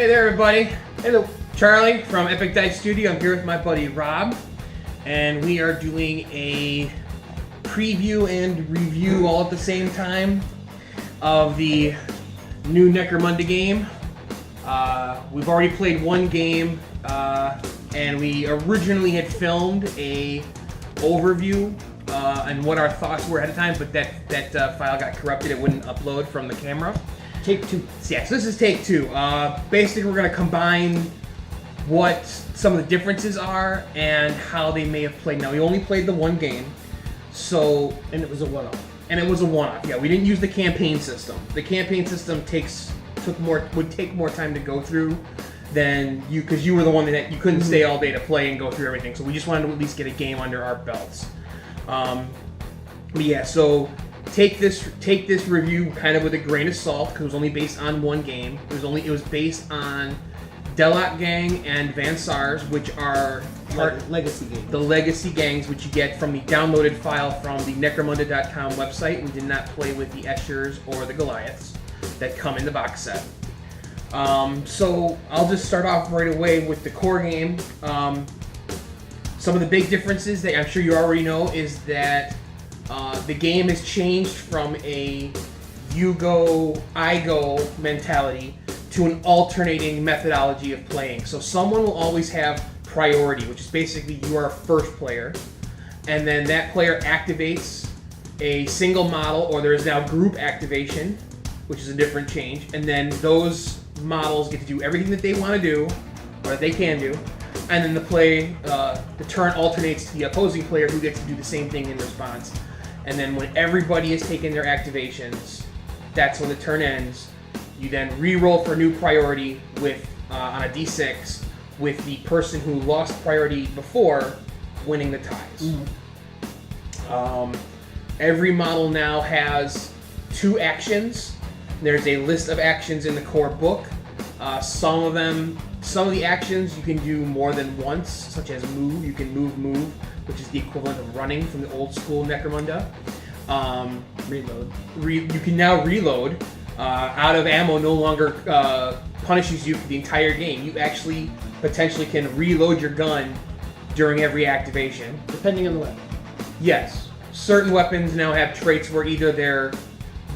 Hey there, everybody. Hello. Charlie from Epic Dice Studio. I'm here with my buddy Rob, and we are doing a preview and review all at the same time of the new Necromunda game. We've already played one game, and we originally had filmed a overview and what our thoughts were ahead of time, but that file got corrupted. It wouldn't upload from the camera. Take two. Yeah, so this is take two. Basically, we're going to combine what some of the differences are and how they may have played. Now, we only played the one game, so... And it was a one-off. And it was a one-off, yeah. We didn't use the campaign system. The campaign system would take more time to go through than you, because you were the one that you couldn't stay all day to play and go through everything. So we just wanted to at least get a game under our belts. But yeah, so... Take this review kind of with a grain of salt because it was only based on one game. It was based on Delot Gang and Van Sars, which are legacy games. The legacy gangs, which you get from the downloaded file from the Necromunda.com website. We did not play with the Eschers or the Goliaths that come in the box set. So I'll just start off right away with the core game. Some of the big differences that I'm sure you already know is that the game has changed from a you go, I go mentality to an alternating methodology of playing. So someone will always have priority, which is basically you are a first player, and then that player activates a single model, or there is now group activation, which is a different change, and then those models get to do everything that they want to do, or that they can do, and then the turn alternates to the opposing player who gets to do the same thing in response. And then when everybody has taken their activations, that's when the turn ends. You then re-roll for new priority with on a d6 with the person who lost priority before winning the ties. Every model now has 2 actions. There's a list of actions in the core book. Some of the actions you can do more than once, such as move. You can move, which is the equivalent of running from the old school Necromunda. Reload. You can now reload. Out of ammo no longer punishes you for the entire game. You actually potentially can reload your gun during every activation. Depending on the weapon. Yes. Certain weapons now have traits where either their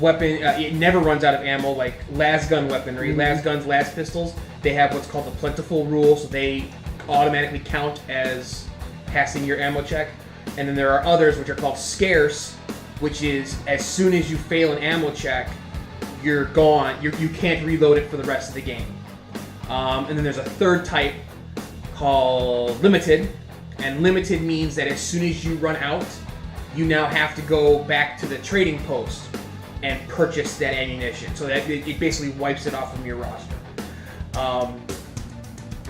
weapon, it never runs out of ammo, like las gun weaponry, las guns, las pistols. They have what's called the plentiful rule, so they automatically count as passing your ammo check. And then there are others which are called scarce, which is as soon as you fail an ammo check, you're gone. You can't reload it for the rest of the game. And then there's a third type called limited, and limited means that as soon as you run out, you now have to go back to the trading post and purchase that ammunition. So that it basically wipes it off from your roster.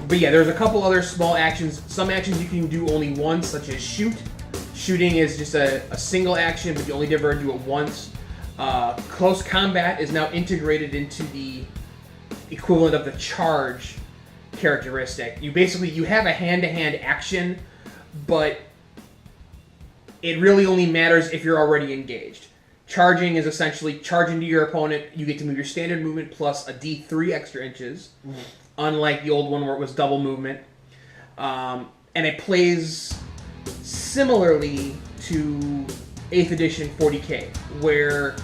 But yeah, there's a couple other small actions. Some actions you can do only once, such as shoot. Shooting is just a single action, but you only ever do it once. Close combat is now integrated into the equivalent of the charge characteristic. You have a hand-to-hand action, but it really only matters if you're already engaged. Charging is essentially charging to your opponent. You get to move your standard movement plus a d3 extra inches, unlike the old one where it was double movement. And it plays similarly to 8th edition 40k, where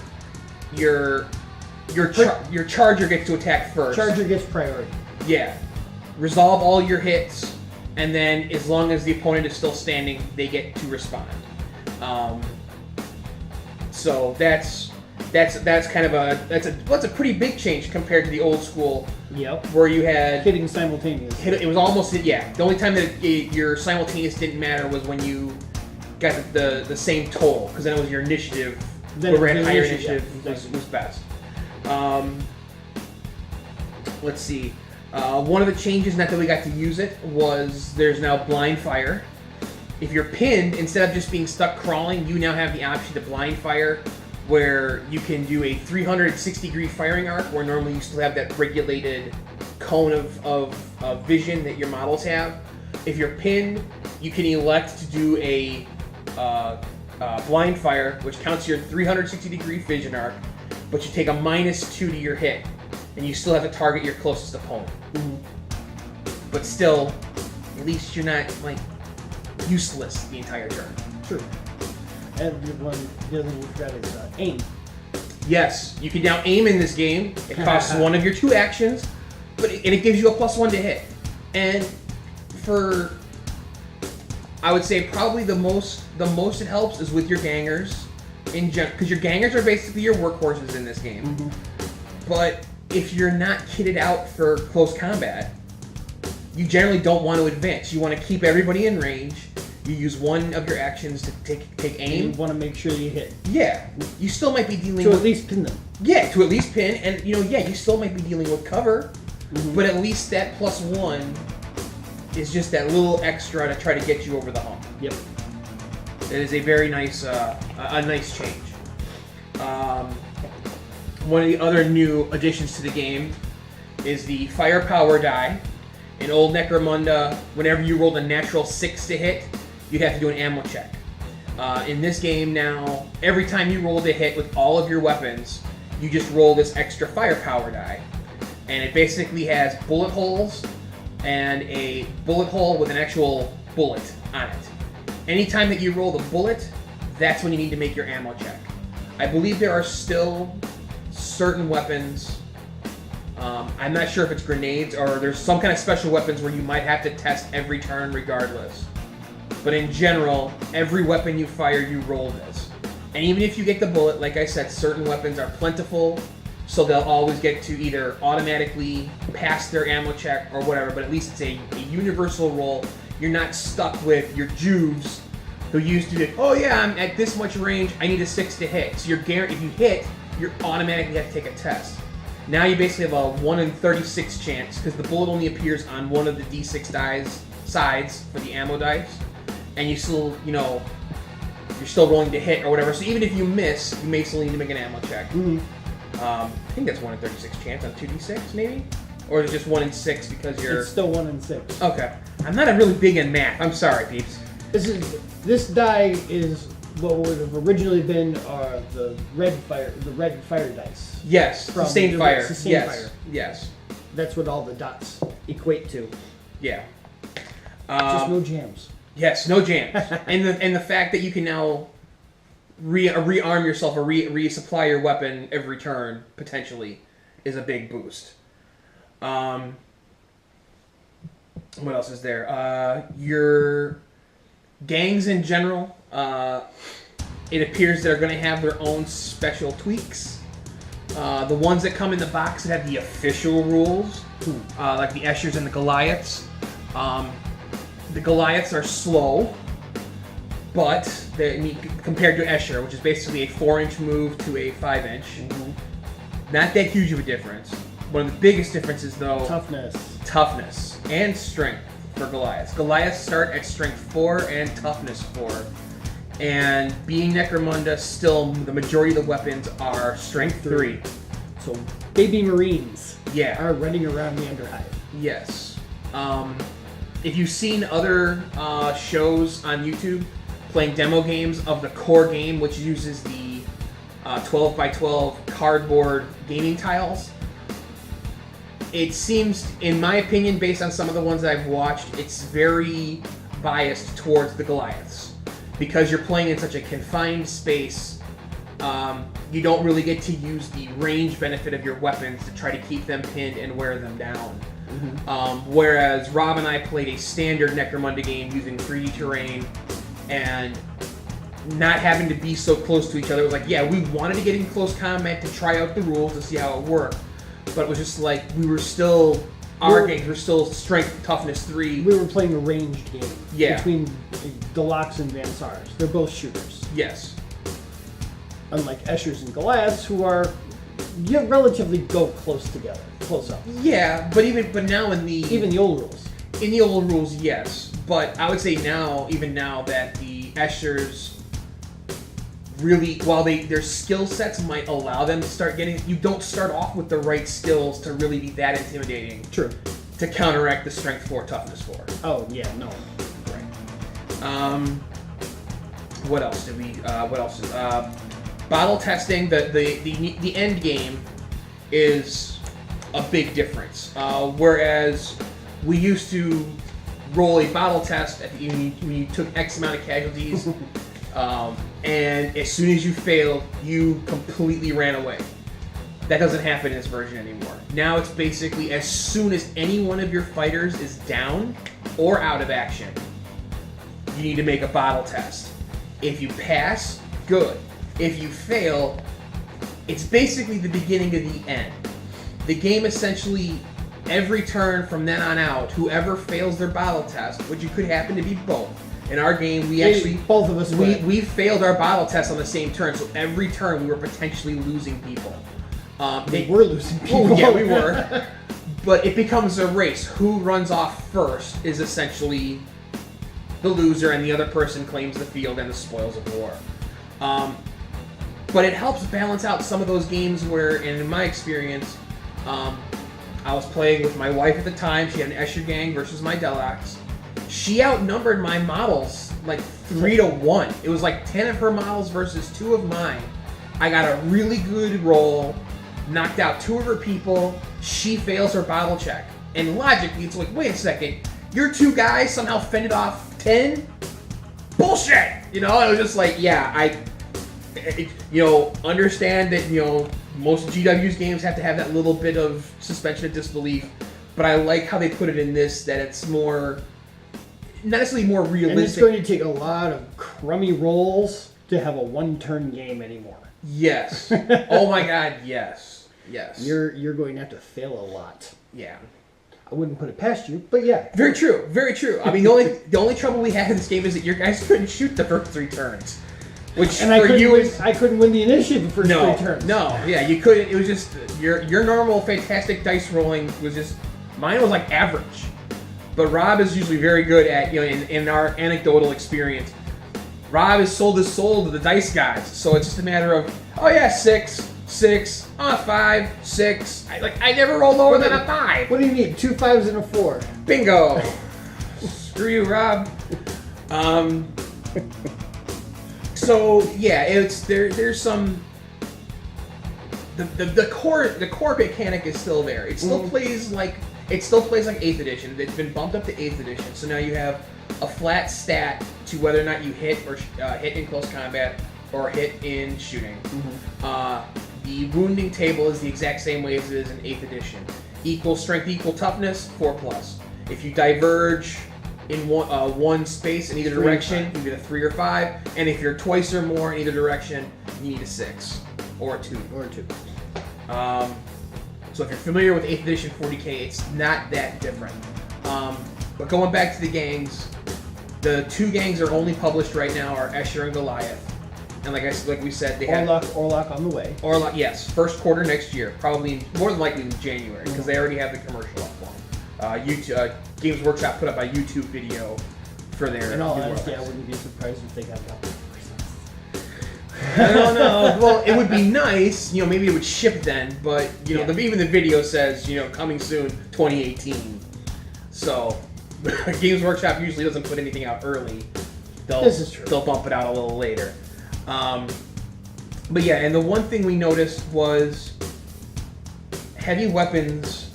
your charger gets to attack first. Charger gets priority. Yeah. Resolve all your hits, and then as long as the opponent is still standing, they get to respond. So that's kind of a pretty big change compared to the old school. Yep. Where you had hitting simultaneous. It was almost The only time that your simultaneous didn't matter was when you got the same total, because then it was your initiative. Whoever had higher initiative was best. Let's see. One of the changes, not that we got to use it, was there's now blind fire. If you're pinned, instead of just being stuck crawling, you now have the option to blind fire, where you can do a 360-degree firing arc, where normally you still have that regulated cone of vision that your models have. If you're pinned, you can elect to do a blind fire, which counts your 360-degree vision arc, but you take a -2 to your hit. and you still have to target your closest opponent. But still, at least you're not like useless the entire turn. True. And the other thing we forgot is aim. Yes, you can now aim in this game. It costs one of your 2 actions, and it gives you a +1 to hit. And for, I would say probably the most it helps is with your gangers, in general, because your gangers are basically your workhorses in this game. But if you're not kitted out for close combat, you generally don't want to advance. You want to keep everybody in range. You use one of your actions to take aim. You want to make sure you hit. Yeah, you still might be dealing to with... at least pin them. Yeah, to at least pin, and you still might be dealing with cover, but at least that +1 is just that little extra to try to get you over the hump. Yep. It is a very nice, nice change. One of the other new additions to the game is the firepower die. In old Necromunda, whenever you rolled a natural 6 to hit, you'd have to do an ammo check. In this game now, every time you roll to hit with all of your weapons, you just roll this extra firepower die. And it basically has bullet holes and a bullet hole with an actual bullet on it. Anytime that you roll the bullet, that's when you need to make your ammo check. I believe there are still certain weapons, I'm not sure if it's grenades or there's some kind of special weapons where you might have to test every turn regardless. But in general, every weapon you fire, you roll this. And even if you get the bullet, like I said, certain weapons are plentiful, so they'll always get to either automatically pass their ammo check or whatever, but at least it's a universal roll. You're not stuck with your Jews who used to be, oh yeah, I'm at this much range, I need a 6 to hit. So you're guaranteed, if you hit, you automatically have to take a test. Now you basically have a 1 in 36 chance, because the bullet only appears on one of the D6 dice sides for the ammo dice, and you still, you're still rolling to hit or whatever. So even if you miss, you may still need to make an ammo check. I think that's 1 in 36 chance on 2D6, maybe? Or is it just 1 in 6 because you're... It's still 1 in 6. Okay. I'm not really big in math. I'm sorry, peeps. This die is what would have originally been the red fire dice. Yes, sustained fire. Sustained fire. Yes. That's what all the dots equate to. Yeah. Just no jams. Yes, no jams. and the fact that you can now rearm yourself or resupply your weapon every turn potentially is a big boost. What else is there? Your gangs in general, it appears they're going to have their own special tweaks. The ones that come in the box that have the official rules, like the Eschers and the Goliaths. The Goliaths are slow, but compared to Escher, which is basically a 4-inch move to a 5-inch. Not that huge of a difference. One of the biggest differences, though, toughness and strength for Goliaths. Goliaths start at strength 4 and toughness 4. And being Necromunda, still the majority of the weapons are strength 3. So baby Marines are running around the underhive. Yes. If you've seen other shows on YouTube playing demo games of the core game, which uses the 12x12 cardboard gaming tiles, it seems, in my opinion, based on some of the ones that I've watched, it's very biased towards the Goliaths. Because you're playing in such a confined space, you don't really get to use the range benefit of your weapons to try to keep them pinned and wear them down. Whereas Rob and I played a standard Necromunda game using 3D terrain and not having to be so close to each other. It was like, yeah, we wanted to get in close combat to try out the rules to see how it worked. But it was just like, our games were still strength, toughness 3. We were playing a ranged game. Yeah. Between Deluxe and Van Sars. They're both shooters. Yes. Unlike Eschers and Goliaths, who are relatively go close together, close up. Yeah, but now in the old rules. In the old rules, yes. But I would say even now that the Eschers really, while their skill sets might allow them to start getting, you don't start off with the right skills to really be that intimidating. True. To counteract the strength 4, toughness 4. Oh yeah, no. Right. What else did we? What else is bottle testing? The end game is a big difference. Whereas we used to roll a bottle test when you took X amount of casualties, and as soon as you failed, you completely ran away. That doesn't happen in this version anymore. Now it's basically as soon as any one of your fighters is down or out of action, you need to make a bottle test. If you pass, good. If you fail, it's basically the beginning of the end. The game essentially, every turn from then on out, whoever fails their bottle test, which you could happen to be both. In our game, both of us we failed our bottle test on the same turn, so every turn we were potentially losing people. We were losing people. Oh, yeah, we were. But it becomes a race. Who runs off first is essentially the loser, and the other person claims the field and the spoils of war. But it helps balance out some of those games where, and in my experience, I was playing with my wife at the time. She had an Escher gang versus my Delox. She outnumbered my models like 3-1. It was like 10 of her models versus 2 of mine. I got a really good roll, knocked out 2 of her people. She fails her bottle check. And logically, it's like, wait a second, your 2 guys somehow fended off 10? Bullshit! You know, it was just like, yeah, understand that, most GW's games have to have that little bit of suspension of disbelief, but I like how they put it in this, that it's more, not necessarily more realistic. And it's going to take a lot of crummy rolls to have a one-turn game anymore. Yes. Oh my god, yes. Yes. You're going to have to fail a lot. Yeah. I wouldn't put it past you, but yeah. Very true, very true. I mean, the only trouble we had in this game is that your guys couldn't shoot the first 3 turns. Which and I couldn't win the initiative the first 3 turns. No, yeah, you couldn't. It was just your normal fantastic dice rolling was just, mine was like average. But Rob is usually very good at, in our anecdotal experience, Rob has sold his soul to the dice guys. So it's just a matter of, 6, 5, 6. I never rolled lower than a 5. What do you need? 2 5s and a 4. Bingo. Screw you, Rob. So yeah, there's some the core mechanic is still there. It still plays like 8th edition. It's been bumped up to 8th edition. So now you have a flat stat to whether or not you hit or hit in close combat or hit in shooting. The wounding table is the exact same way as it is in 8th edition. Equal strength, equal toughness, 4+. If you diverge in one space in either direction, you need a 3 or 5, and if you're twice or more in either direction, you need a 6 or a 2. So if you're familiar with 8th edition 40k, it's not that different. But going back to the gangs, the 2 gangs are only published right now are Escher and Goliath, and like we said, they have Orlok on the way. Orlok, yes, first quarter next year, probably more than likely in January, because they already have the commercial up for them. Games Workshop put up a YouTube video for their. In all honesty, I wouldn't be surprised if they got that. I don't know. Well, it would be nice, maybe it would ship then, but even the video says, coming soon, 2018. So, Games Workshop usually doesn't put anything out early. This is true. They'll bump it out a little later. But yeah, and the one thing we noticed was heavy weapons.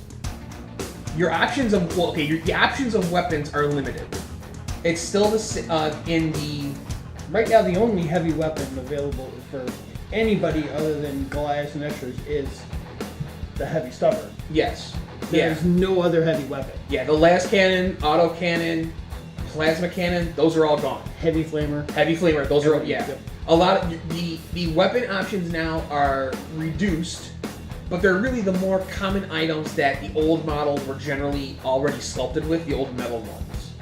Your options of the options of weapons are limited. It's still right now the only heavy weapon available for anybody other than Goliath and Eschers is the heavy stubber. Yes. There's no other heavy weapon. Yeah, the last cannon, auto cannon, plasma cannon, those are all gone. Heavy flamer. Those are a lot of the weapon options now are reduced. But they're really the more common items that the old models were generally already sculpted with, the old metal ones.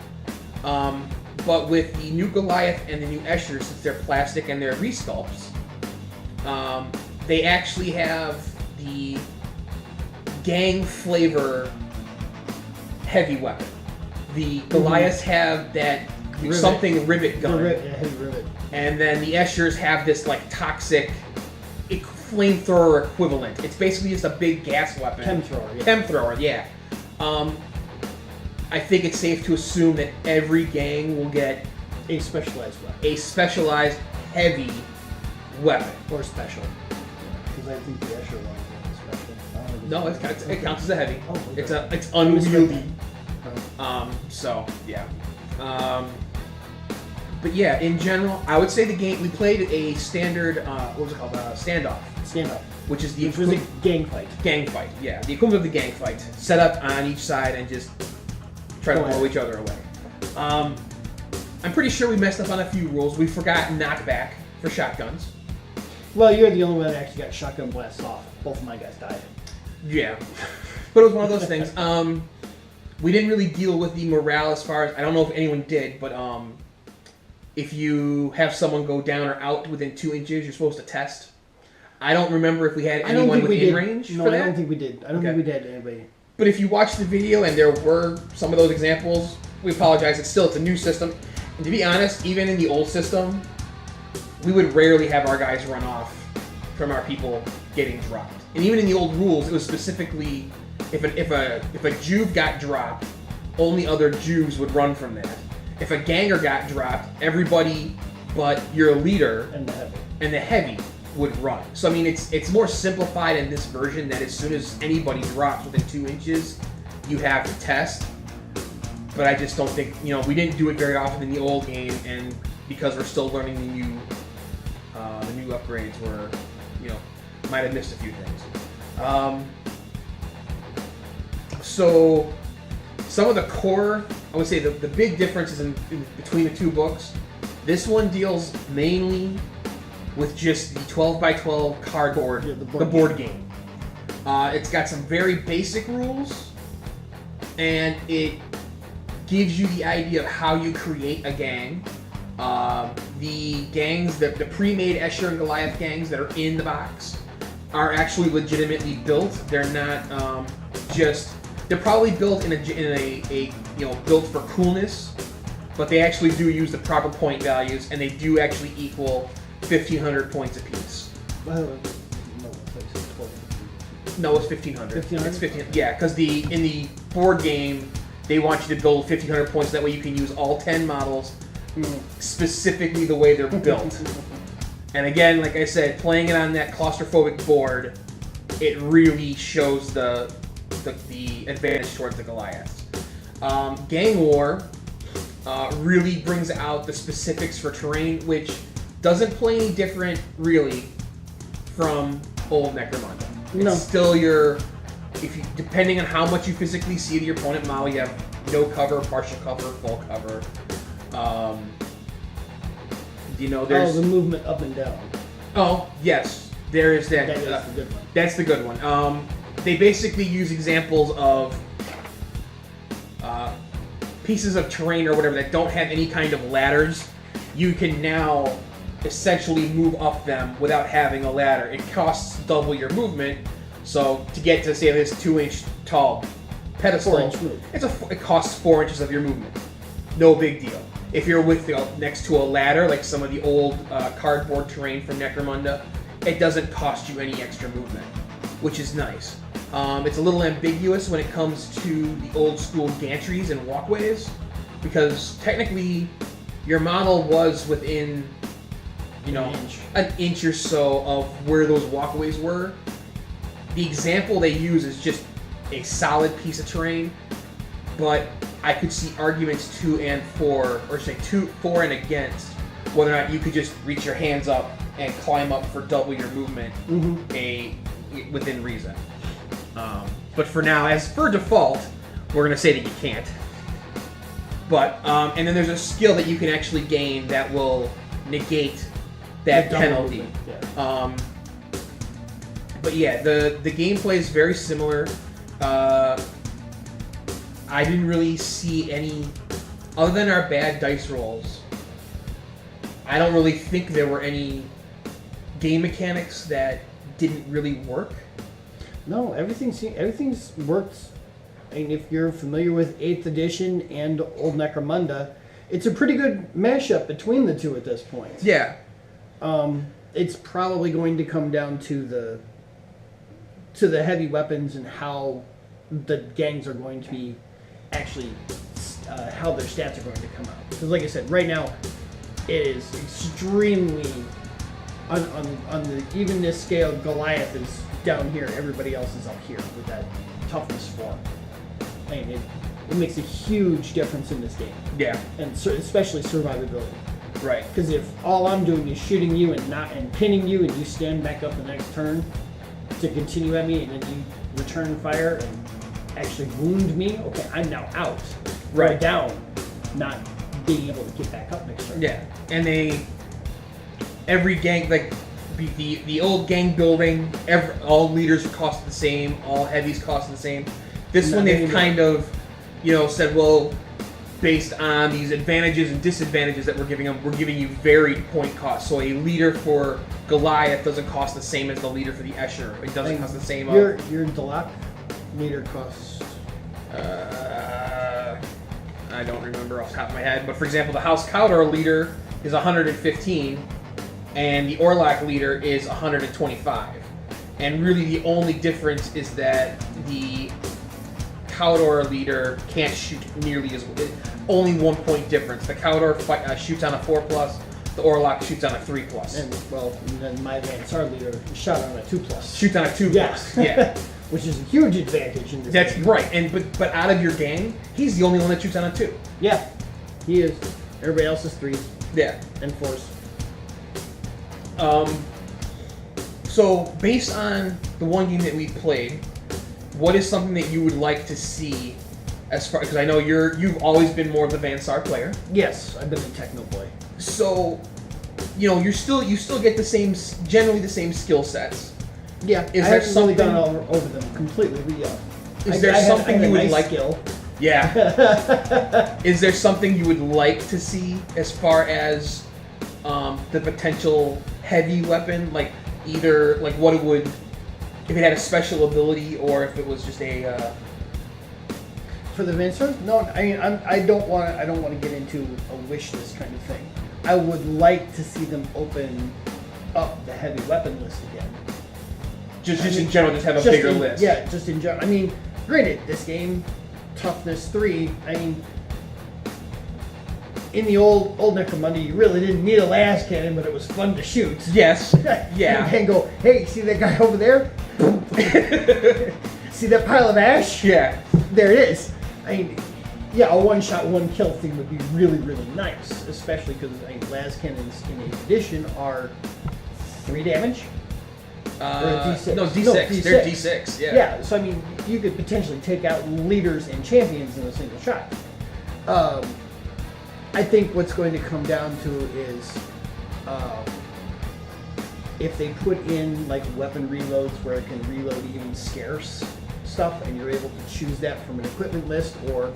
But with the new Goliath and the new Escher, since they're plastic and they're resculpts, they actually have the gang flavor heavy weapon. The Goliaths have that rivet gun. Heavy rivet. And then the Eschers have this toxic flamethrower equivalent. It's basically just a big gas weapon. Chemthrower, yeah. I think it's safe to assume that every gang will get a specialized weapon. A specialized heavy weapon. Or special. Because I think the Escher one is special. I don't think No, it counts as a heavy. Oh, okay. It's unwieldy. Oh. So yeah. But yeah, in general, I would say the game we played a standard. What was it called? Standoff. Standoff. Which is the Which was a gang fight. Gang fight, yeah, the equivalent of the gang fight. Set up on each side and just try to blow each other away. I'm pretty sure we messed up on a few rules. We forgot knockback for shotguns. Well, you're the only one that actually got shotgun blasted off. Both of my guys died. Yeah, but it was one of those things. We didn't really deal with the morale as far as I don't know if anyone did, but if you have someone go down or out within 2 inches, you're supposed to test. I don't remember if we had anyone within range. No, for that. I don't think we did. I don't think we did anybody. But if you watch the video and there were some of those examples, we apologize. It's a new system. And to be honest, even in the old system, we would rarely have our guys run off from our people getting dropped. And even in the old rules, it was specifically if a Juve got dropped, only other Juves would run from that. If a ganger got dropped, everybody but your leader and the heavy would run. So I mean, it's more simplified in this version that as soon as anybody drops within 2 inches, you have to test. But I just don't think, we didn't do it very often in the old game, and because we're still learning the new upgrades, we're, might have missed a few things. So some of the core, I would say the big differences in between the two books. This one deals mainly with just the 12x12 cardboard, the board game. It's got some very basic rules, and it gives you the idea of how you create a gang. The gangs, the pre-made Escher and Goliath gangs that are in the box are actually legitimately built. They're not they're probably built in a built for coolness, but they actually do use the proper point values, and they do actually equal 1,500 points apiece. No, it's 1,500. 1,500? It's 1,500. Yeah, because in the board game, they want you to build 1,500 points. That way, you can use all 10 models specifically the way they're built. And again, like I said, playing it on that claustrophobic board, it really shows the advantage towards the Goliaths. Gang War really brings out the specifics for terrain, which doesn't play any different, really, from old Necromunda. It's still depending on how much you physically see the opponent model, you have no cover, partial cover, full cover. There's the movement up and down. Oh, yes. There is that. That is the good one. That's the good one. They basically use examples of pieces of terrain or whatever that don't have any kind of ladders. You can now essentially move up them without having a ladder. It costs double your movement. So to get to, say, this 2-inch tall pedestal, 4-inch move. It costs 4 inches of your movement. No big deal. If you're next to a ladder, like some of the old cardboard terrain from Necromunda, it doesn't cost you any extra movement, which is nice. It's a little ambiguous when it comes to the old school gantries and walkways, because technically your model was within, an inch or so of where those walkways were. The example they use is just a solid piece of terrain, but I could see arguments for and against whether or not you could just reach your hands up and climb up for double your movement within reason. But for now, as for default, we're going to say that you can't. But and then there's a skill that you can actually gain that will negate that penalty. Yeah. But yeah, the gameplay is very similar. I didn't really see any, other than our bad dice rolls, I don't really think there were any game mechanics that didn't really work. No, everything's worked. And if you're familiar with 8th edition and old Necromunda, it's a pretty good mashup between the two at this point. Yeah. It's probably going to come down to the heavy weapons and how the gangs are going to be actually how their stats are going to come out. Because like I said, right now it is extremely on the evenness scale. Goliath is down here, everybody else is up here with that toughness 4. And it makes a huge difference in this game. Yeah. And especially survivability. Right. Because if all I'm doing is shooting you and pinning you, and you stand back up the next turn to continue at me, and then you return fire and actually wound me, okay, I'm now out. Right. Or down, not being able to get back up next turn. Yeah. And every gang, like the old gang building, all leaders cost the same, all heavies cost the same. This one they've kind of, said, well, based on these advantages and disadvantages that we're giving them, we're giving you varied point costs. So a leader for Goliath doesn't cost the same as the leader for the Escher. It doesn't cost the same. Your Dalak leader costs. I don't remember off the top of my head, but for example, the House Caldor leader is 115, and the Orlok leader is 125. And really, the only difference is that the Caldor leader can't shoot nearly as well. Only 1 point difference. The Caldor shoots on a 4+, the Orlok shoots on a 3+. And then my Vansar leader shot on a 2+. Shoots on a 2+. Yeah. Which is a huge advantage in this That's game. right. But out of your gang, he's the only one that shoots on a 2. Yeah, he is. Everybody else is 3s. Yeah. And 4s. So based on the one game that we played, what is something that you would like to see as far, because I know you've always been more of the Vansar player. Yes, I've been a techno boy. So, you still get generally the same skill sets. Yeah, Is I there haven't something really gone over them completely, but yeah. Is there something you would like? Skill. Yeah. Is there something you would like to see as far as the potential heavy weapon, like either like what it would, if it had a special ability, or if it was just a. For the Vansar? No, I mean I don't want to get into a wish list kind of thing. I would like to see them open up the heavy weapon list again. Just in general, just have a bigger list. Yeah, just in general. I mean, granted, this game, toughness 3. I mean, in the old Necromunda, you really didn't need a las cannon, but it was fun to shoot. Yes. Yeah. You can go, hey, see that guy over there? See that pile of ash? Yeah. There it is. I mean, yeah, a one-shot, one-kill thing would be really, really nice, especially because las cannons in 8th edition are 3 damage. D6. No, D6. They're D6. Yeah. Yeah. So I mean, you could potentially take out leaders and champions in a single shot. I think what's going to come down to is if they put in like weapon reloads where it can reload even scarce stuff, and you're able to choose that from an equipment list or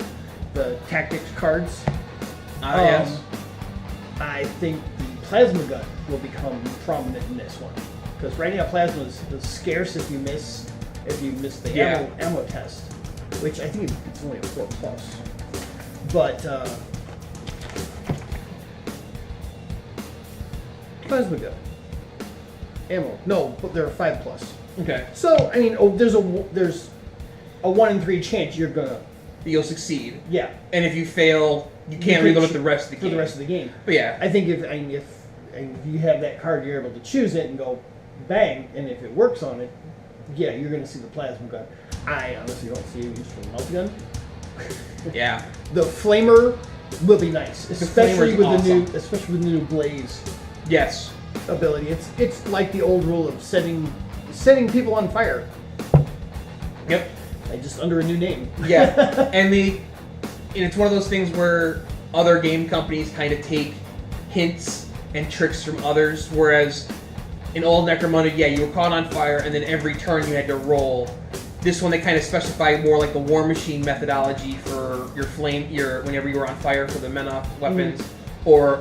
the tactics cards. Yes. I think the plasma gun will become prominent in this one. Because right now plasma is scarce if you miss the ammo test, which I think it's only a 4+. But plasma gun, ammo, no, but they're a 5+. Okay. So I mean, there's a 1 in 3 chance You'll succeed. Yeah. And if you fail, you can't reload it the rest of the game. For the rest of the game. But yeah. I think if you have that card, you're able to choose it and go bang, and if it works on it, yeah, you're going to see the plasma gun. I honestly don't see it used for the multi-gun. Yeah. The flamer will be nice, especially with awesome. the new blaze. Yes. Ability. It's like the old rule of setting people on fire. Yep. Just under a new name. Yeah. And it's one of those things where other game companies kind of take hints and tricks from others, whereas in old Necromunda, yeah, you were caught on fire, and then every turn you had to roll. This one, they kind of specify more like the War Machine methodology for whenever you were on fire for the Menoth weapons, or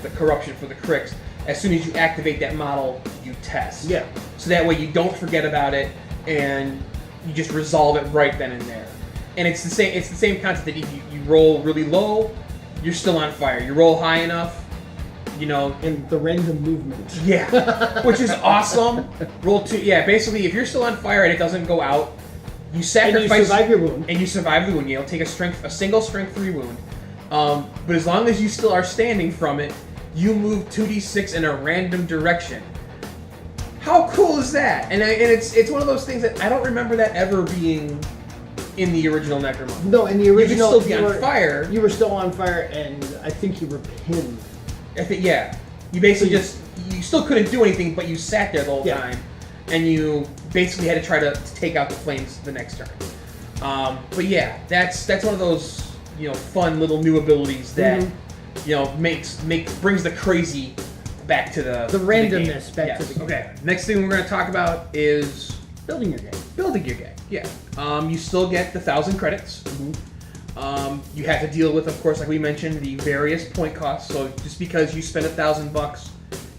the Corruption for the Cricks. As soon as you activate that model, you test. Yeah. So that way you don't forget about it, and you just resolve it right then and there. And it's the same concept that if you roll really low, you're still on fire. You roll high enough, and the random movement. Yeah, which is awesome. Roll 2. Yeah, basically, if you're still on fire and it doesn't go out, you sacrifice. And you survive your wound. And you survive the wound. You'll take a single strength 3 wound. But as long as you still are standing from it, you move 2d6 in a random direction. How cool is that? And it's one of those things that I don't remember that ever being in the original Necromunda. No, in the original, you could still be on fire. You were still on fire, and I think you were pinned. I think You basically you still couldn't do anything, but you sat there the whole time, and you basically had to try to take out the flames the next turn. But yeah, that's one of those fun little new abilities that brings the crazy back to the randomness back to the game. Okay. Next thing we're going to talk about is building your game. Building your game. Yeah. You still get the 1,000 credits. You have to deal with, of course, like we mentioned, the various point costs. So just because you spent $1,000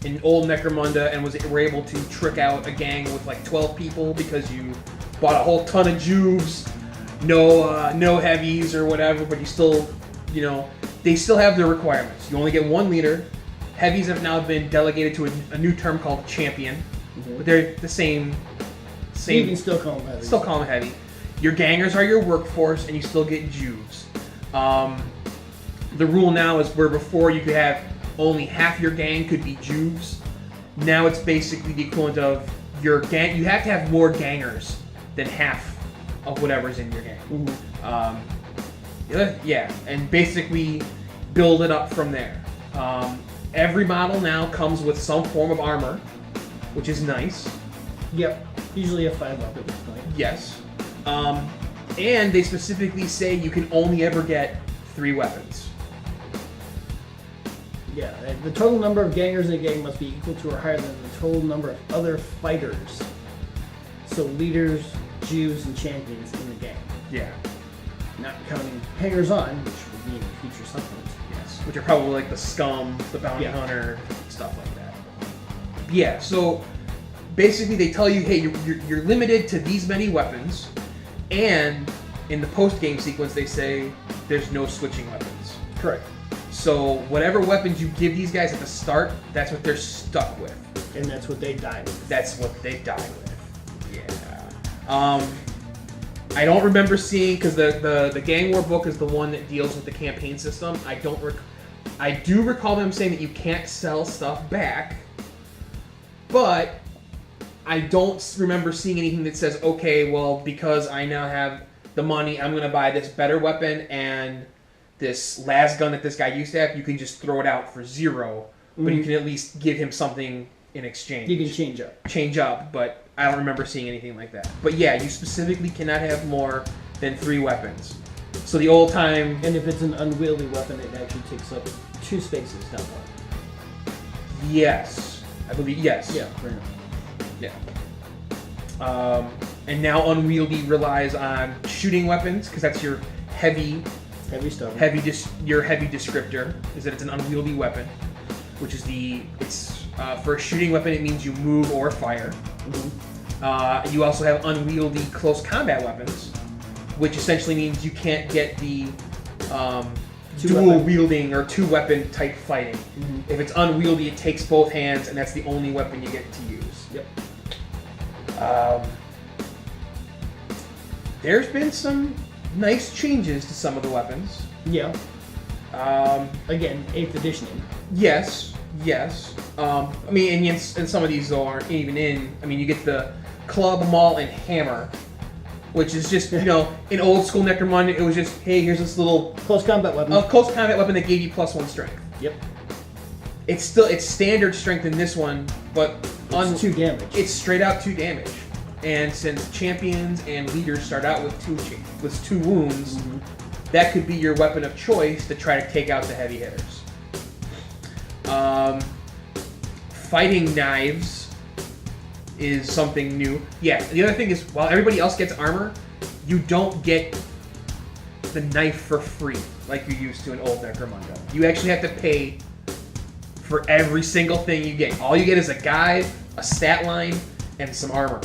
in old Necromunda and were able to trick out a gang with like 12 people because you bought a whole ton of Juves, no heavies or whatever, but you still, they still have their requirements. You only get one leader. Heavies have now been delegated to a new term called champion, but they're the same. You can still call them heavy. Still call them heavy. Your gangers are your workforce, and you still get Juves. The rule now is where before you could have only half your gang could be Juves. Now it's basically the equivalent of your gang. You have to have more gangers than half of whatever's in your gang. And basically build it up from there. Every model now comes with some form of armor, which is nice. Yep. Usually a 5-up at this point. Yes. And they specifically say you can only ever get 3 weapons. Yeah, the total number of gangers in a gang must be equal to or higher than the total number of other fighters. So leaders, Jews, and champions in the gang. Yeah. Not counting hangers-on, which would be in the future supplements. Yes. Which are probably like the scum, the bounty hunter, stuff like that. Yeah, so basically they tell you, hey, you're limited to these many weapons, and in the post-game sequence they say there's no switching weapons. Correct. So whatever weapons you give these guys at the start, that's what they're stuck with. And that's what they die with. That's what they die with. Yeah. I don't remember seeing, because the Gang War book is the one that deals with the campaign system. I do recall them saying that you can't sell stuff back, but I don't remember seeing anything that says, okay, well, because I now have the money, I'm going to buy this better weapon and this las gun that this guy used to have, you can just throw it out for 0, but you can at least give him something in exchange. You can change up. Change up, but I don't remember seeing anything like that. But yeah, you specifically cannot have more than 3 weapons. So the old time... And if it's an unwieldy weapon, it actually takes up 2 spaces, not 1. Yes. I believe, yes. Yeah, fair enough. Yeah. And now unwieldy relies on shooting weapons, because that's your heavy stuff. Your heavy descriptor is that it's an unwieldy weapon, which is for a shooting weapon it means you move or fire. You also have unwieldy close combat weapons, which essentially means you can't get the dual wielding or 2-weapon type fighting. If it's unwieldy, it takes both hands, and that's the only weapon you get to use. Yep. There's been some nice changes to some of the weapons. Yeah. Again, 8th editioning. Yes. I mean, and some of these though aren't even in. I mean, you get the club, maul, and hammer, which is just in old school Necromunda, it was just, hey, here's this little close combat weapon. Close combat weapon that gave you +1 strength. Yep. It's standard strength in this one, but it's 2 damage. It's straight out 2 damage. And since champions and leaders start out with 2 wounds, that could be your weapon of choice to try to take out the heavy hitters. Fighting knives is something new. Yeah, the other thing is, while everybody else gets armor, you don't get the knife for free like you used to in old Necromunda. You actually have to pay for every single thing you get. All you get is a guide, a stat line, and some armor.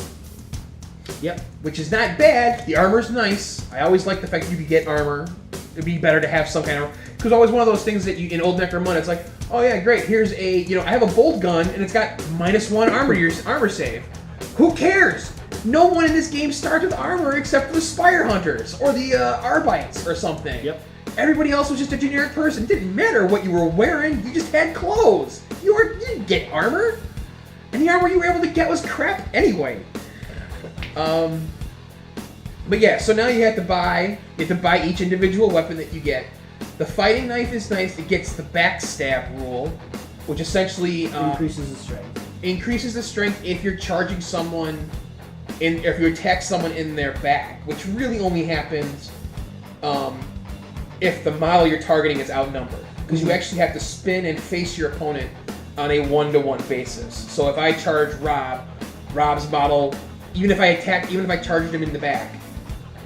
Yep. Which is not bad. The armor's nice. I always like the fact that you could get armor. It'd be better to have some kind of... Because always one of those things that you in old Necromunda, it's like, oh yeah, great, here's a... I have a bolt gun, and it's got -1 armor save. Who cares? No one in this game starts with armor except for the Spire Hunters, or the Arbites, or something. Yep. Everybody else was just a generic person. It didn't matter what you were wearing, you just had clothes. You didn't get armor. And the armor you were able to get was crap anyway. But yeah, so now you have to buy each individual weapon that you get. The fighting knife is nice. It gets the backstab rule, which essentially increases the strength. Increases the strength if you're charging someone, if you attack someone in their back, which really only happens if the model you're targeting is outnumbered. Because you actually have to spin and face your opponent on a 1-to-1 basis. So if I charge Rob's model, even if I charged him in the back,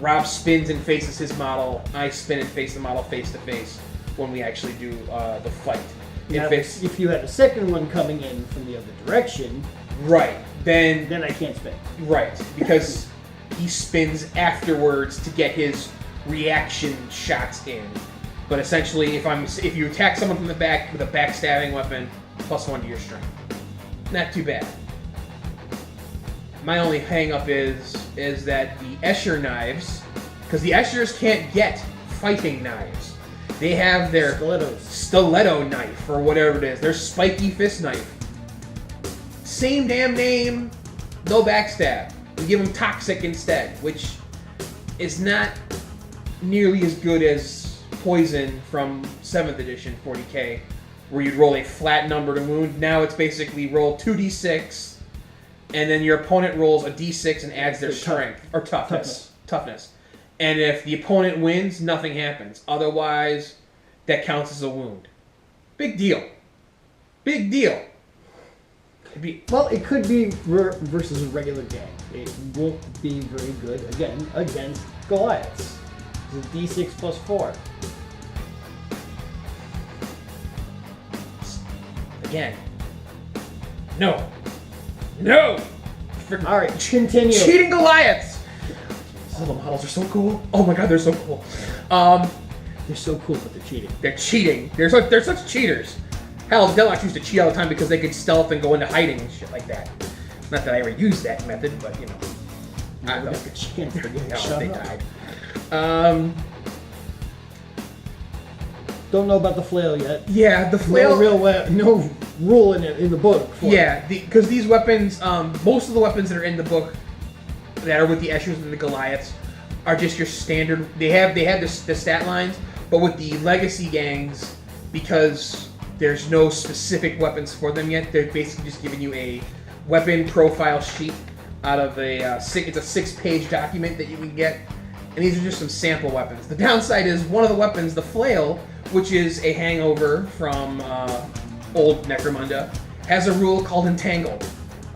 Rob spins and faces his model. I spin and face the model face to face when we actually do the fight. Now, if you had a second one coming in from the other direction, right, then I can't spin. Right, because he spins afterwards to get his reaction shots in. But essentially, if you attack someone from the back with a backstabbing weapon, +1 to your strength. Not too bad. My only hang-up is that the Escher knives, because the Eschers can't get fighting knives. They have their stiletto knife, or whatever it is. Their spiky fist knife. Same damn name, no backstab. We give them toxic instead, which is not nearly as good as poison from 7th edition 40k, where you'd roll a flat number to wound. Now it's basically roll 2d6, and then your opponent rolls a d6 and adds their strength, or toughness. And if the opponent wins, nothing happens. Otherwise, that counts as a wound. Big deal. Big deal. Well, it could be versus a regular gang. It won't be very good, again, against Goliaths. It's a d6 +4. Again. No. Alright, continue. Cheating Goliaths! Oh, the models are so cool. Oh my god, they're so cool. They're so cool, but they're cheating. They're cheating. They're such cheaters. Hell, Deluxe used to cheat all the time because they could stealth and go into hiding and shit like that. Not that I ever used that method, but you know. I got the chance to get they died. Don't know about the flail yet. Yeah, the flail. No rule in the book. Yeah, because these weapons, most of the weapons that are in the book that are with the Eschers and the Goliaths are just your standard. They have the stat lines, but with the legacy gangs, because there's no specific weapons for them yet, they're basically just giving you a weapon profile sheet out of it's a 6-page document that you can get, and these are just some sample weapons. The downside is one of the weapons, the flail, which is a hangover from old Necromunda, has a rule called Entangle.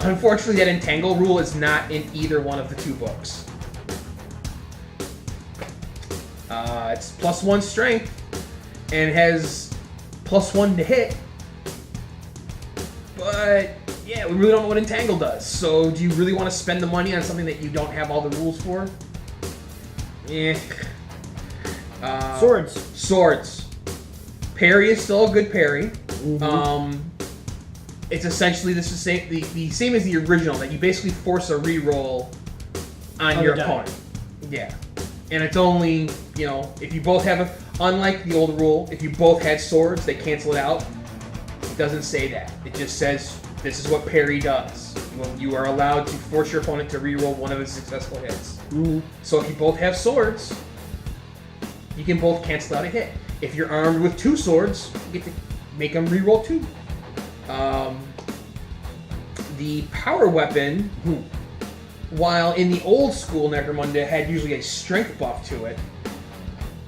Unfortunately, that Entangle rule is not in either one of the two books. It's +1 strength, and it has +1 to hit. But, yeah, we really don't know what Entangle does. So, do you really want to spend the money on something that you don't have all the rules for? Eh. Swords. Parry is still a good parry. Mm-hmm. It's essentially the same as the original, that you basically force a reroll on your opponent. Yeah. And it's only, if you both have unlike the old rule, if you both had swords, they cancel it out. It doesn't say that. It just says this is what parry does. You are allowed to force your opponent to reroll one of his successful hits. Mm-hmm. So if you both have swords, you can both cancel out a hit. If you're armed with 2 swords, you get to make them reroll 2. The power weapon, while in the old school Necromunda had usually a strength buff to it,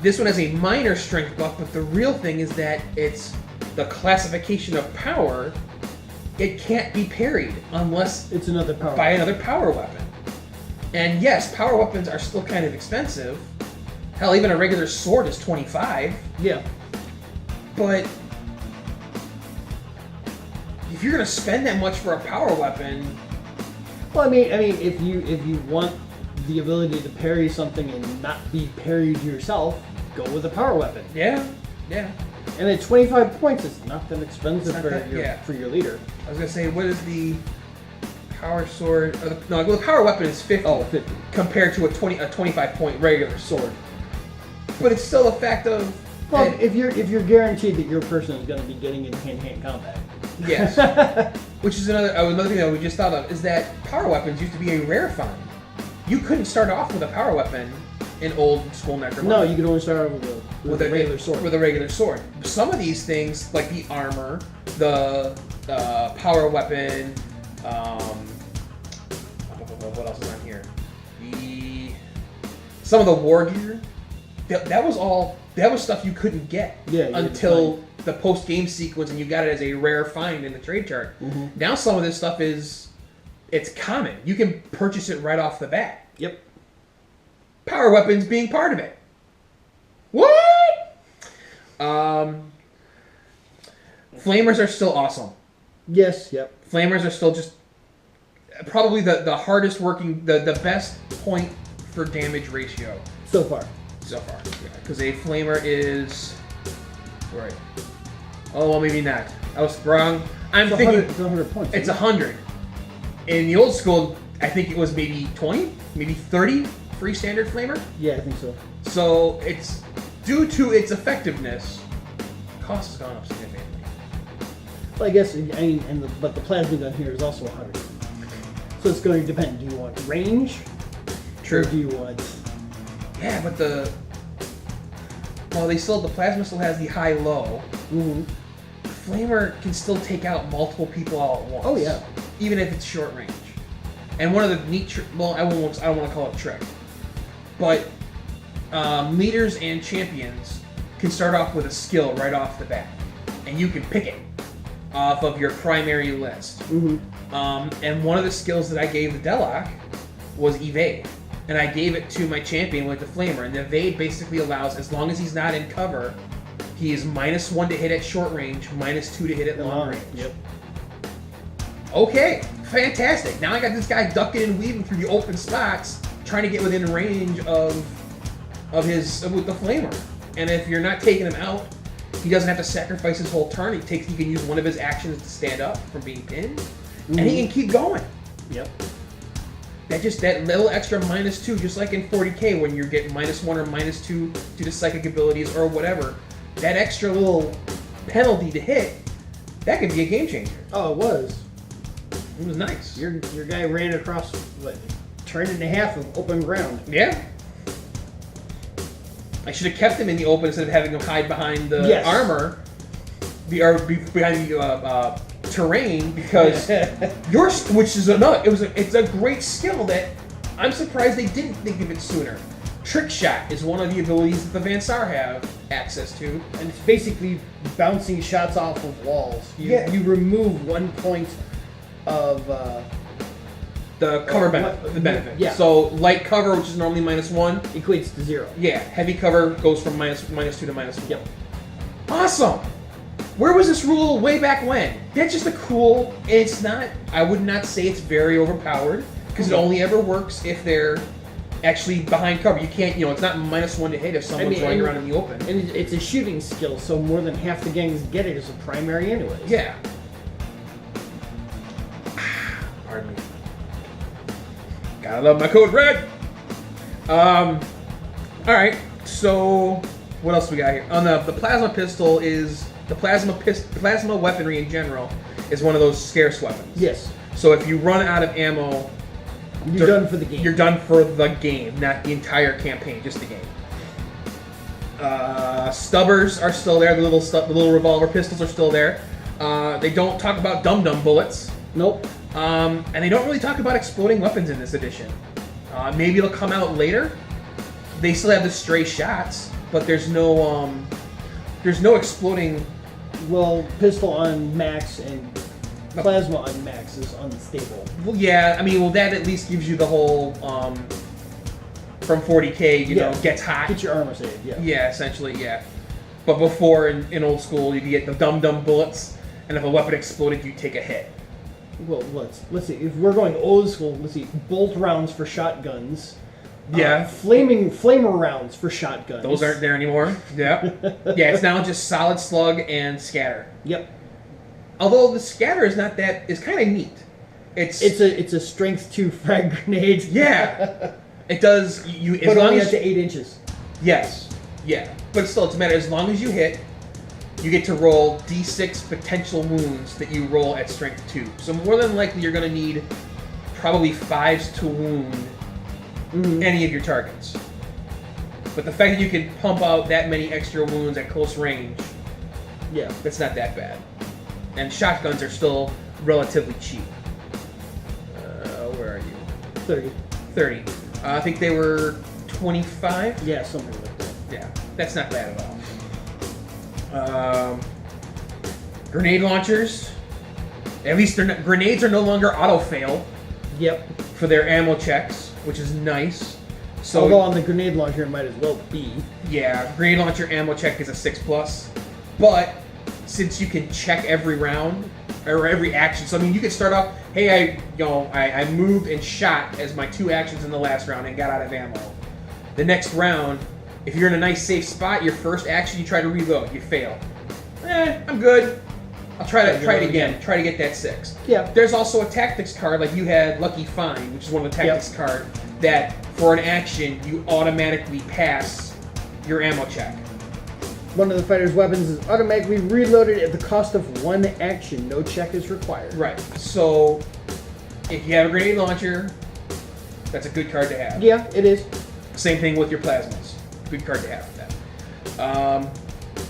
this one has a minor strength buff, but the real thing is that it's the classification of power. It can't be parried unless it's another power by another power weapon. And yes, power weapons are still kind of expensive. Hell, even a regular sword is 25. Yeah. But if you're gonna spend that much for a power weapon, well, I mean, if you want the ability to parry something and not be parried yourself, go with a power weapon. Yeah. And at 25 points, it's not that expensive for your leader. I was gonna say, what is the power sword? The power weapon is 50. Oh, 50. Compared to a 25-point regular sword. But it's still a fact of. Well, if you're guaranteed that your person is going to be getting in hand-to-hand combat, Yes. Which is another thing that we just thought of, is that power weapons used to be a rare find. You couldn't start off with a power weapon in old school Necromunda. No, you could only start off with a regular sword. With a regular sword. Some of these things, like the armor, the power weapon, what else is on here? Some of the war gear. That was stuff you couldn't get until the post-game sequence, and you got it as a rare find in the trade chart. Mm-hmm. Now some of this stuff it's common. You can purchase it right off the bat. Yep. Power weapons being part of it. What? Flamers are still awesome. Yes, yep. Flamers are still just probably the hardest working, the best point for damage ratio. So far. Yeah. Because a flamer is... Right. Oh, well, maybe not. I was wrong. I'm thinking... It's 100 points. It's 100. In the old school, I think it was maybe 20, maybe 30 free standard flamer. Yeah, I think so. So it's due to its effectiveness, cost has gone up significantly. Well, I guess, but the plasma gun here is also 100. So it's going to depend. Do you want range? True. Or do you want... Yeah, but the plasma still has the high-low. Mm-hmm. Flamer can still take out multiple people all at once. Oh yeah. Even if it's short range. And one of the neat I don't want to call it a trick, but leaders and champions can start off with a skill right off the bat, and you can pick it off of your primary list. Mm-hmm. And one of the skills that I gave the Deloc was evade, and I gave it to my champion with the flamer. And the evade basically allows, as long as he's not in cover, he is -1 to hit at short range, -2 to hit at long range. Yep. Okay, fantastic. Now I got this guy ducking and weaving through the open spots, trying to get within range with the flamer. And if you're not taking him out, he doesn't have to sacrifice his whole turn. He can use one of his actions to stand up from being pinned, and he can keep going. Yep. That little extra -2, just like in 40k when you're getting -1 or -2 due to psychic abilities or whatever. That extra little penalty to hit, that could be a game changer. Oh, it was. It was nice. Your guy ran across, turned into half of open ground. Yeah. I should have kept him in the open instead of having him hide behind the armor, behind the terrain, because it's a great skill that I'm surprised they didn't think of it sooner. Trick shot is one of the abilities that the Vansar have access to, and it's basically bouncing shots off of walls. You remove 1 point of the cover benefit. Yeah. So light cover, which is normally -1, equates to 0. Yeah. Heavy cover goes from -2 to -1. Yep. Awesome. Where was this rule way back when? That's just a cool. It's not. I would not say it's very overpowered, because it only ever works if they're actually behind cover. You can't. It's not -1 to hit if someone's running around in the open. And it's a shooting skill, so more than half the gangs get it as a primary anyway. Yeah. Pardon me. Gotta love my code red. All right. So what else we got here? On the plasma pistol is the plasma weaponry in general is one of those scarce weapons. Yes. So if you run out of ammo, you're done for the game. You're done for the game, not the entire campaign, just the game. Stubbers are still there. The little revolver pistols are still there. They don't talk about dum-dum bullets. Nope. And they don't really talk about exploding weapons in this edition. Maybe it'll come out later. They still have the stray shots, but there's no exploding. Well, pistol on max and plasma on max is unstable. Well, yeah. That at least gives you the whole from 40k. Gets hot. Get your armor saved. Yeah. Yeah, essentially, yeah. But before in old school, you get the dum-dum bullets, and if a weapon exploded, you take a hit. Well, let's see. If we're going old school, let's see. Bolt rounds for shotguns. Yeah. Flamer rounds for shotguns. Those aren't there anymore. Yeah. Yeah, it's now just solid slug and scatter. Yep. Although the scatter is kind of neat. It's a strength 2 frag grenade. Yeah. It does but only up to 8 inches. Yes. Yeah. But still, it's a matter as long as you hit, you get to roll D6 potential wounds that you roll at strength 2. So more than likely you're going to need probably 5s to wound any of your targets. But the fact that you can pump out that many extra wounds at close range, yeah, that's not that bad. And shotguns are still relatively cheap. Where are you? 30. 30. I think they were 25? Yeah, something like that. Yeah, that's not bad at all. Grenade launchers. At least grenades are no longer auto-fail Yep. for their ammo checks, which is nice. So, although on the grenade launcher it might as well be. yeah, grenade launcher ammo check is a 6+. But since you can check every round or every action, so I mean you could start off, hey, I moved and shot as my 2 actions in the last round and got out of ammo. The next round, if you're in a nice safe spot, your first action you try to reload, you fail. I'm good. I'll try it again. Try to get that 6. Yeah. There's also a tactics card, like you had Lucky Find, which is one of the tactics card, that for an action you automatically pass your ammo check. One of the fighter's weapons is automatically reloaded at the cost of 1 action. No check is required. Right. So if you have a grenade launcher, that's a good card to have. Yeah, it is. Same thing with your plasmas. Good card to have for that.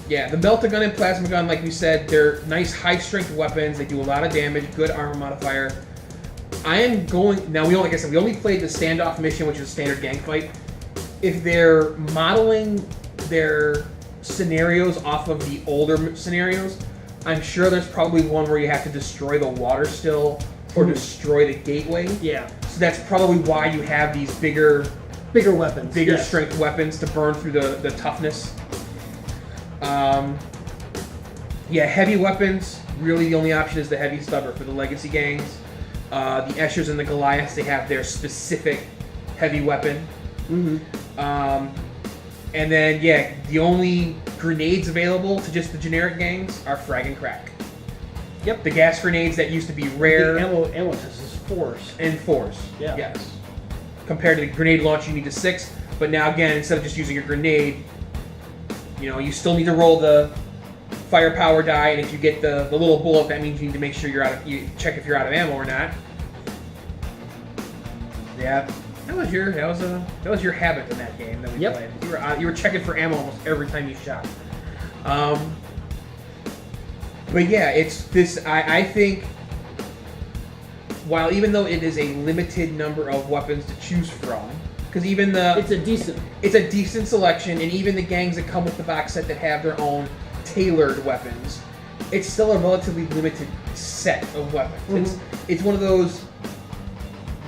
Yeah, the Melt-A-Gun and Plasma Gun, like we said, they're nice high-strength weapons. They do a lot of damage, good armor modifier. I am going... Now, we only played the standoff mission, which is a standard gang fight. If they're modeling their scenarios off of the older scenarios, I'm sure there's probably one where you have to destroy the water still or destroy the gateway. Yeah. So that's probably why you have these bigger weapons. Bigger strength weapons to burn through the toughness. Yeah, heavy weapons, really the only option is the heavy stubber for the legacy gangs. The Eschers and the Goliaths, they have their specific heavy weapon. And then, yeah, the only grenades available to just the generic gangs are frag and crack. Yep. The gas grenades that used to be rare. The ammo test is force. And force. Yeah. Yes. Compared to the grenade launch, you need a 6. But now, again, instead of just using a grenade, you still need to roll the firepower die, and if you get the little bullet, that means you need to make sure you check if you're out of ammo or not. Yeah, that was your habit in that game that we played. You were checking for ammo almost every time you shot. But yeah, it's this. I think even though it is a limited number of weapons to choose from, because it's a decent selection, and even the gangs that come with the box set that have their own tailored weapons, it's still a relatively limited set of weapons. It's one of those.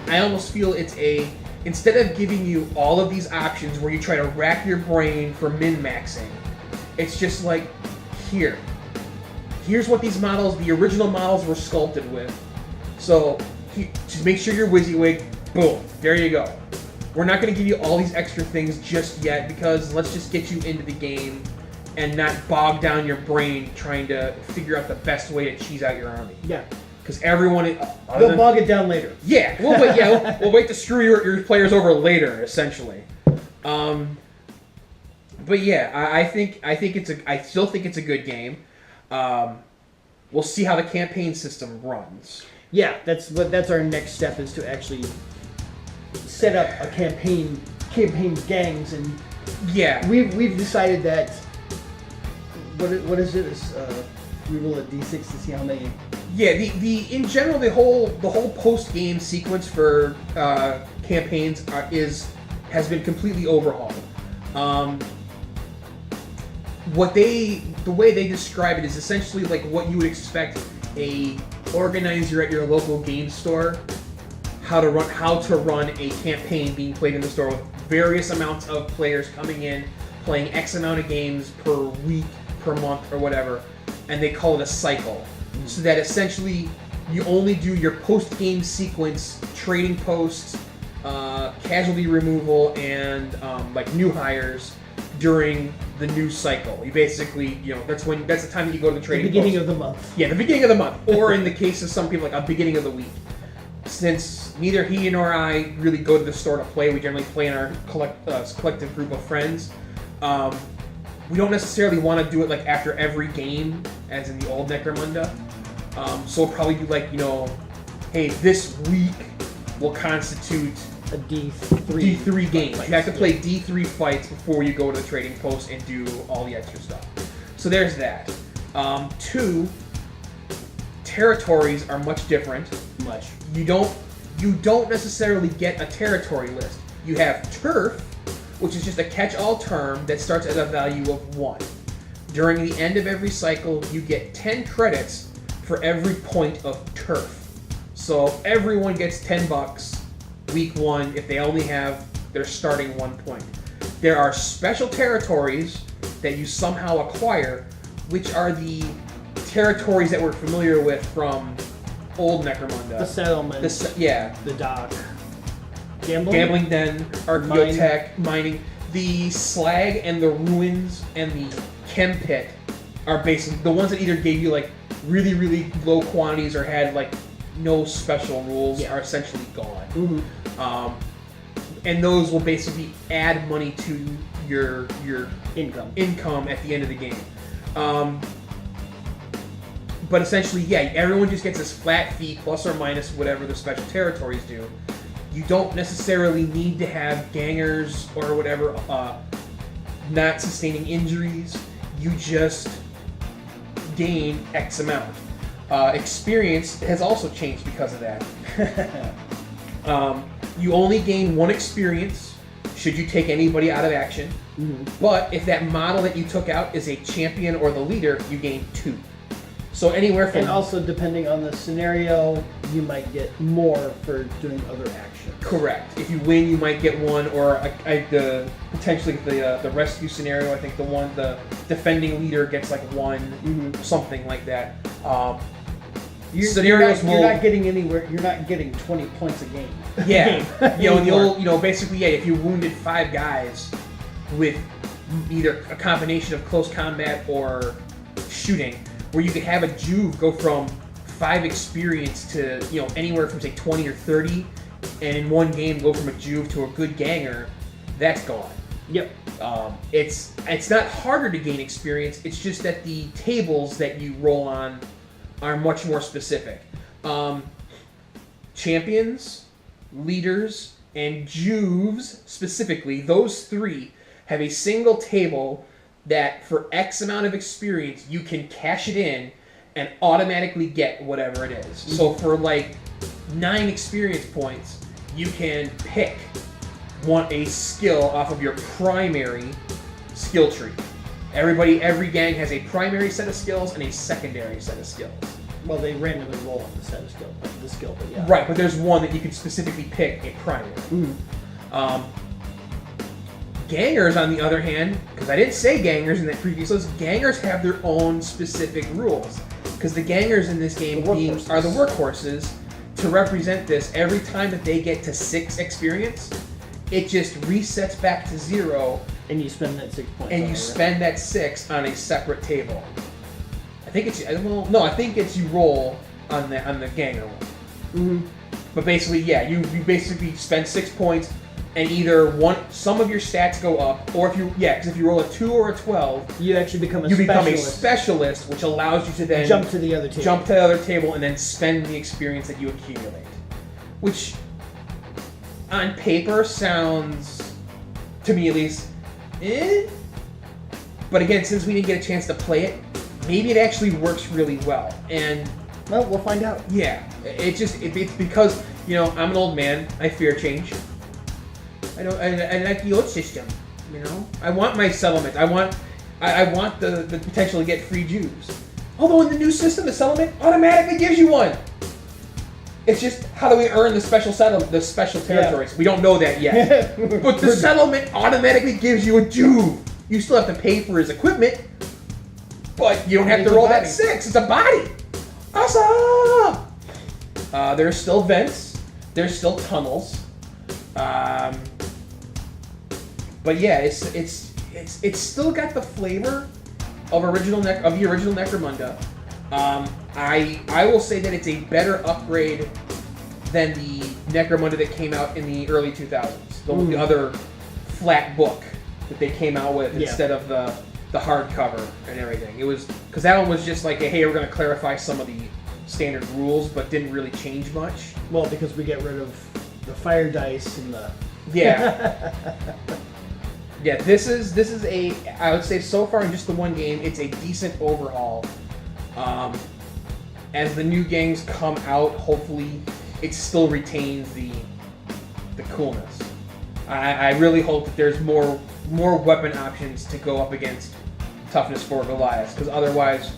I almost feel instead of giving you all of these options where you try to rack your brain for min-maxing, it's just like, here's what these models, the original models, were sculpted with. So just make sure you're WYSIWYG. Boom, there you go. We're not going to give you all these extra things just yet because let's just get you into the game and not bog down your brain trying to figure out the best way to cheese out your army. Yeah. Because everyone... They'll bog it down later. Yeah, we'll wait to screw your players over later, essentially. But yeah, I still think it's a good game. We'll see how the campaign system runs. Yeah, that's our next step, is to actually set up a campaign gangs, and yeah, we've decided that what is it? We roll a d6 to see how many. Yeah, in general the whole post game sequence for campaigns has been completely overhauled. The way they describe it is essentially like what you would expect a organizer at your local game store how to run a campaign being played in the store, with various amounts of players coming in, playing X amount of games per week, per month, or whatever, and they call it a cycle. So that essentially you only do your post-game sequence, trading posts, casualty removal, and like new hires during the new cycle. You basically, that's the time that you go to the trading post. The beginning post. of the month. Yeah, the beginning of the month, or in the case of some people, like a beginning of the week. Since neither he nor I really go to the store to play, we generally play in our collective group of friends. we don't necessarily want to do it like after every game, as in the old Necromunda. So we'll probably do like, hey, this week will constitute a D3 game. fights. You have to play D3 fights before you go to the trading post and do all the extra stuff. So there's that. 2, territories are much different. Much. You don't necessarily get a territory list. You have turf, which is just a catch-all term that starts at a value of 1. During the end of every cycle, you get 10 credits for every point of turf. So everyone gets $10 week 1 if they only have their starting 1 point. There are special territories that you somehow acquire, which are the territories that we're familiar with from old Necromunda. The settlement. The dock. Gambling den, Archaeotech, mining. The slag and the ruins and the chem pit are basically the ones that either gave you like really, really low quantities or had like no special rules are essentially gone. Mm-hmm. And those will basically add money to your income at the end of the game. But essentially, everyone just gets this flat fee plus or minus whatever the special territories do. You don't necessarily need to have gangers or whatever not sustaining injuries. You just gain X amount. Experience has also changed because of that. You only gain 1 experience should you take anybody out of action. Mm-hmm. But if that model that you took out is a champion or the leader, you gain 2. So anywhere from... And also, depending on the scenario, you might get more for doing other actions. Correct. If you win, you might get 1, or potentially the rescue scenario. I think the defending leader gets like 1, something like that. You're not getting anywhere. You're not getting 20 points a game. Yeah, in the old, basically, if you wounded 5 guys with either a combination of close combat or shooting, where you could have a Juve go from 5 experience to anywhere from say 20 or 30, and in one game go from a Juve to a good ganger, that's gone. Yep. It's not harder to gain experience. It's just that the tables that you roll on are much more specific. Champions, leaders, and Juves specifically, those 3 have a single table that for X amount of experience, you can cash it in and automatically get whatever it is. So for like 9 experience points, you can pick a skill off of your primary skill tree. Every gang has a primary set of skills and a secondary set of skills. Well, they randomly roll on the set of skill, but yeah. Right, but there's one that you can specifically pick a primary. Gangers, on the other hand, because I didn't say gangers in that previous list, gangers have their own specific rules. Because the gangers in this game are the workhorses. To represent this, every time that they get to 6 experience, it just resets back to 0. And you spend that 6 points. And you spend that 6 on a separate table. I think it's you roll on the ganger one. But basically, you basically spend 6 points, and either some of your stats go up, or because if you roll a 2 or a 12, you actually become a specialist, which allows you to then jump to the other table, and then spend the experience that you accumulate, which on paper sounds, to me at least, but again, since we didn't get a chance to play it, maybe it actually works really well. And well, we'll find out. Yeah, it's because I'm an old man. I fear change. I like the old system. I want my settlement. I want the potential to get free Jews. Although in the new system, the settlement automatically gives you one. It's just how do we earn the special territories? We don't know that yet. But the settlement automatically gives you a Jew. You still have to pay for his equipment, but you don't have to roll that 6. It's a body. Awesome. There's still vents. There's still tunnels. But yeah, it's still got the flavor of the original Necromunda. I will say that it's a better upgrade than the Necromunda that came out in the early 2000s. The other flat book that they came out with instead of the hardcover and everything. It was because that one was just like, hey, we're going to clarify some of the standard rules, but didn't really change much. Well, because we get rid of the fire dice and the yeah. Yeah, this is a, I would say so far in just the one game, it's a decent overhaul. As the new games come out, hopefully it still retains the coolness. I really hope that there's more weapon options to go up against Toughness 4 Goliaths, because otherwise,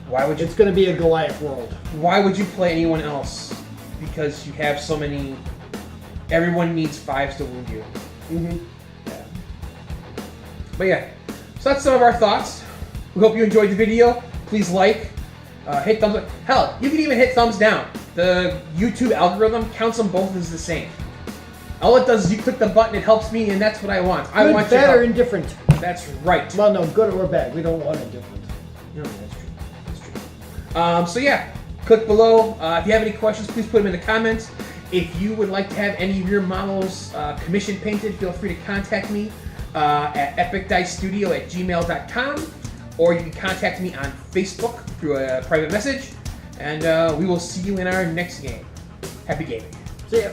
why would you? It's going to be a Goliath world. Why would you play anyone else? Because you have so many. Everyone needs 5s to wound you. Mm-hmm. Yeah. But yeah, so that's some of our thoughts. We hope you enjoyed the video. Please like, hit thumbs up. Hell, you can even hit thumbs down. The YouTube algorithm counts them both as the same. All it does is you click the button, it helps me, and that's what I want. I want bad, your or help. indifferent. That's right. Well, no, good or bad. We don't want indifferent. No, that's true. That's true. So yeah, click below. If you have any questions, please put them in the comments. If you would like to have any of your models commission painted, feel free to contact me at epicdicestudio@gmail.com, or you can contact me on Facebook through a private message, and we will see you in our next game. Happy gaming. See ya.